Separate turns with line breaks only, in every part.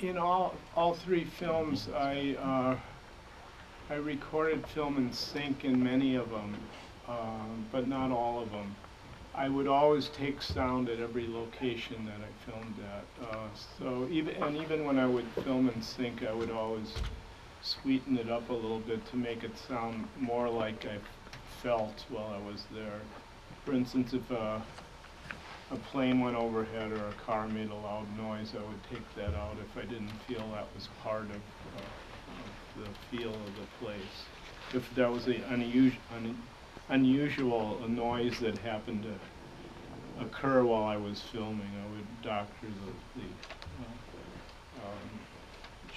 In all three films, I recorded film in sync in many of them, but not all of them. I would always take sound at every location that I filmed at. So even when I would film in sync, I would always sweeten it up a little bit to make it sound more like I felt while I was there. For instance, if a plane went overhead or a car made a loud noise, I would take that out if I didn't feel that was part of the feel of the place. If that was an unusual noise that happened to occur while I was filming, I would doctor the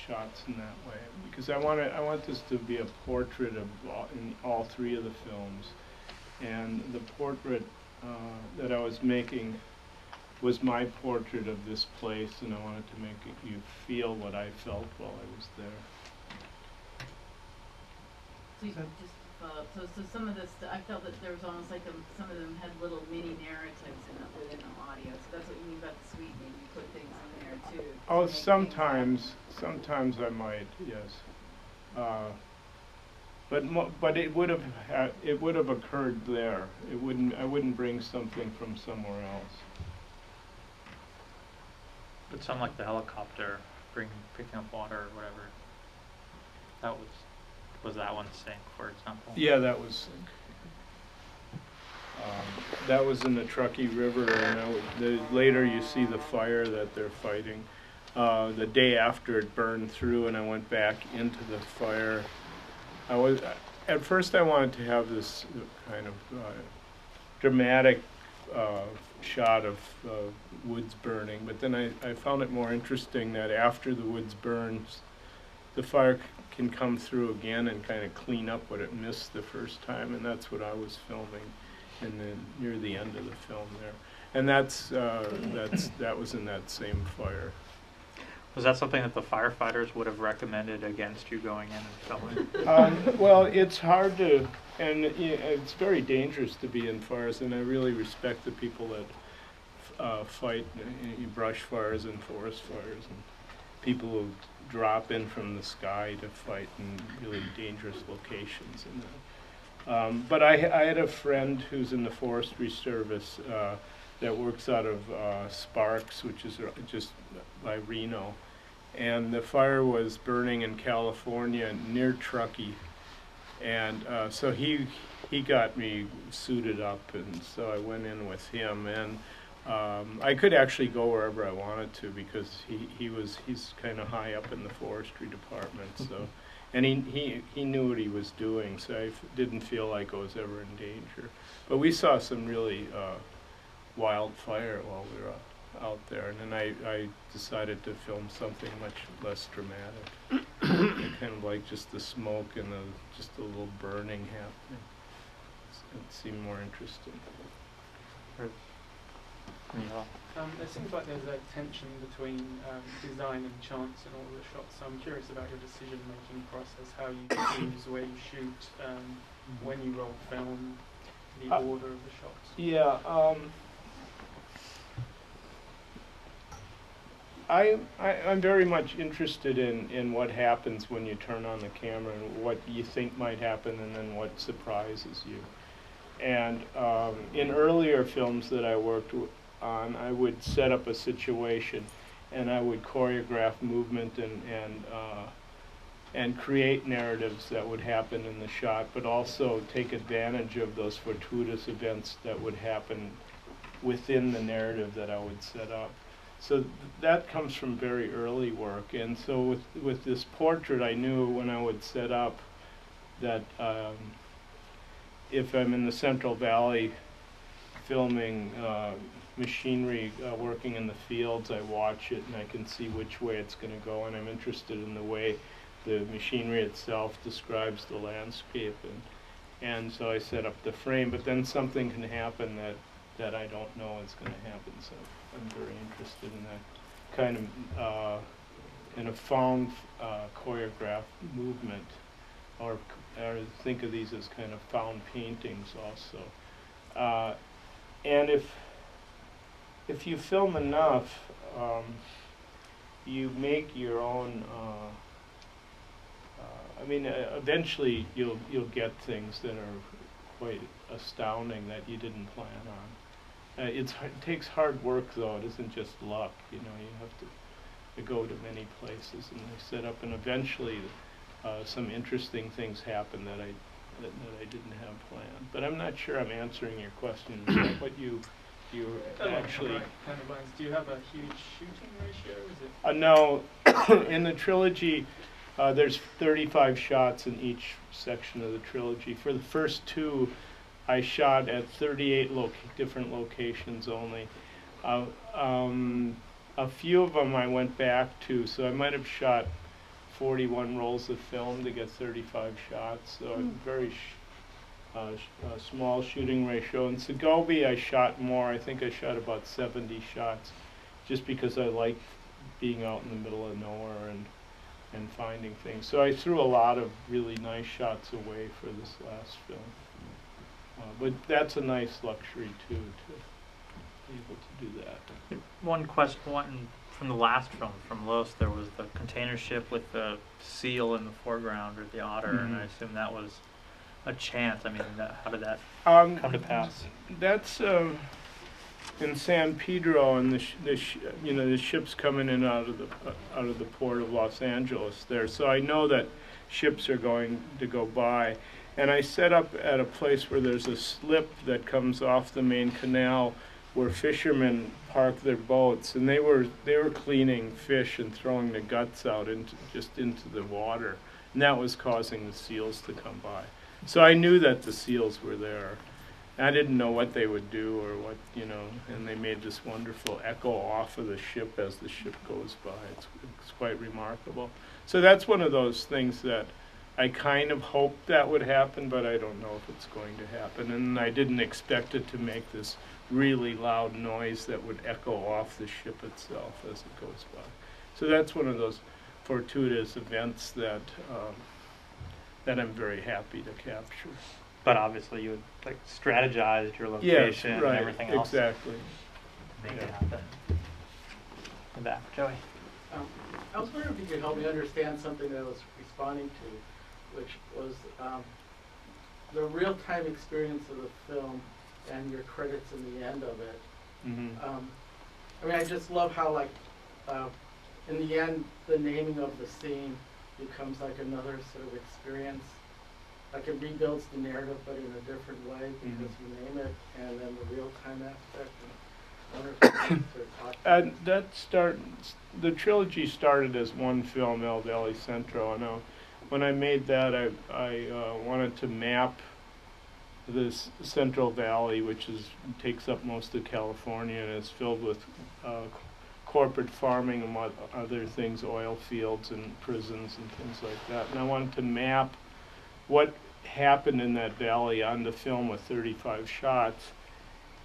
shots in that way, because I want this to be a portrait of in all three of the films, and the portrait that I was making was my portrait of this place, and I wanted to make you feel what I felt while I was there.
So you just follow up. So some of this, I felt that there was almost like some of them had little mini narratives within the audio. So that's what you mean about the sweetening. You put things in there too.
Oh, sometimes I might, yes. But it would have occurred there. I wouldn't bring something from somewhere else.
But something like the helicopter picking up water or whatever. That was that one sync, for example?
Yeah, that was sync. That was in the Truckee River, and later you see the fire that they're fighting. The day after it burned through, and I went back into the fire. At first I wanted to have this kind of dramatic shot of woods burning, but then I found it more interesting that after the woods burns, the fire can come through again and kind of clean up what it missed the first time, and that's what I was filming near the end of the film there. And that was in that same fire.
Was that something that the firefighters would have recommended against you going in and filming?
Well, it's hard to, and it's very dangerous to be in fires, and I really respect the people that fight brush fires and forest fires, and people who drop in from the sky to fight in really dangerous locations. But I had a friend who's in the Forestry Service that works out of Sparks, which is just by Reno. And the fire was burning in California near Truckee. And so he got me suited up, and so I went in with him. And I could actually go wherever I wanted to, because he's kind of high up in the forestry department. So, and he knew what he was doing, so I didn't feel like I was ever in danger. But we saw some really wildfire while we were out there, and then I decided to film something much less dramatic, kind of like just the smoke and just a little burning happening. It seemed more interesting.
It seems like there's a tension between design and chance in all the shots, so I'm curious about your decision-making process, how you choose where you shoot, when you roll film, the order of the shots.
Yeah, I'm very much interested in what happens when you turn on the camera, and what you think might happen, and then what surprises you. And in earlier films that I worked on, I would set up a situation, and I would choreograph movement and create narratives that would happen in the shot, but also take advantage of those fortuitous events that would happen within the narrative that I would set up. So that comes from very early work, and so with this portrait, I knew when I would set up that if I'm in the Central Valley filming machinery working in the fields, I watch it and I can see which way it's going to go, and I'm interested in the way the machinery itself describes the landscape, and so I set up the frame, but then something can happen that I don't know is going to happen, so I'm very interested in that kind of found choreographed movement, or think of these as kind of found paintings also. And if you film enough, you make your own. I mean, eventually you'll get things that are quite astounding that you didn't plan on. It takes hard work, though. It isn't just luck. You know, you have to go to many places and they set up, and eventually some interesting things happen that I didn't have planned. But I'm not sure I'm answering your question. Is that what you actually?
Right, kind of lines. Do you have a huge shooting ratio? Is it?
No. In the trilogy, there's 35 shots in each section of the trilogy. For the first two, I shot at 38 different locations only. A few of them I went back to, so I might have shot 41 rolls of film to get 35 shots. So a very small shooting ratio. In Segobi, I shot more. I think I shot about 70 shots, just because I liked being out in the middle of nowhere and finding things. So I threw a lot of really nice shots away for this last film. But that's a nice luxury too, to be able to do that.
One from the last film, from Los, there was the container ship with the seal in the foreground, or the otter, and I assume that was a chance. I mean, how did that come to pass?
That's in San Pedro, and the ship's coming in out of the port of Los Angeles there. So I know that ships are going to go by. And I set up at a place where there's a slip that comes off the main canal where fishermen park their boats, and they were cleaning fish and throwing the guts out into the water, and that was causing the seals to come by. So I knew that the seals were there. I didn't know what they would do or what, and they made this wonderful echo off of the ship as the ship goes by. It's quite remarkable. So that's one of those things that I kind of hoped that would happen, but I don't know if it's going to happen. And I didn't expect it to make this really loud noise that would echo off the ship itself as it goes by. So that's one of those fortuitous events that I'm very happy to capture.
But obviously you would strategize your location and everything else.
Exactly.
Make it happen. In back, Joey.
I was wondering if you could help me understand something that I was responding to, which was the real-time experience of the film and your credits in the end of it. I mean, I just love how, in the end, the naming of the scene becomes like another sort of experience. Like it rebuilds the narrative, but in a different way because you name it, and then the real-time aspect. I wonder if you could sort of talk the trilogy started as one film, El Valley Centro, and when I made that, I wanted to map this Central Valley, which takes up most of California and is filled with corporate farming and other things, oil fields and prisons and things like that. And I wanted to map what happened in that valley on the film with 35 shots.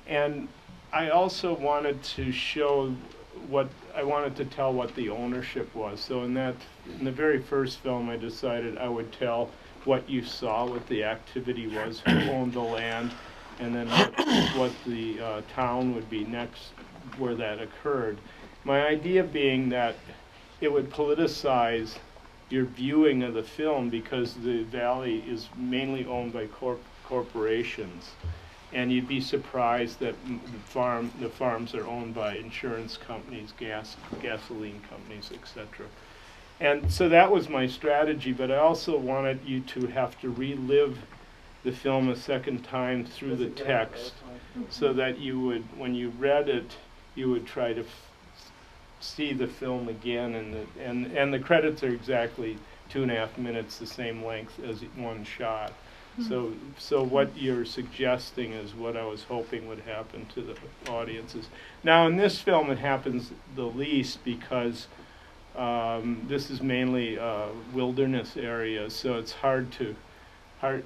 And I also wanted to tell what the ownership was. So in the very first film, I decided I would tell what you saw, what the activity was, who owned the land, and then what the town would be next where that occurred. My idea being that it would politicize your viewing of the film because the valley is mainly owned by corporations. And you'd be surprised that the farms are owned by insurance companies, gasoline companies, etc. And so that was my strategy, but I also wanted you to have to relive the film a second time through the text, so that you would, when you read it, you would try to see the film again, and the credits are exactly 2.5 minutes, the same length as one shot. So what you're suggesting is what I was hoping would happen to the audiences. Now in this film it happens the least because this is mainly wilderness areas, so it's hard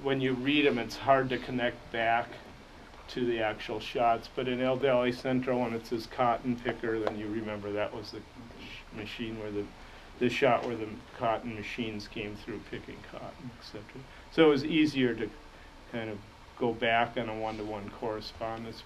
when you read them, it's hard to connect back to the actual shots. But in El Valley Centro, when it says cotton picker, then you remember that was the machine where the shot where the cotton machines came through picking cotton, etc. So it was easier to kind of go back on a one-to-one correspondence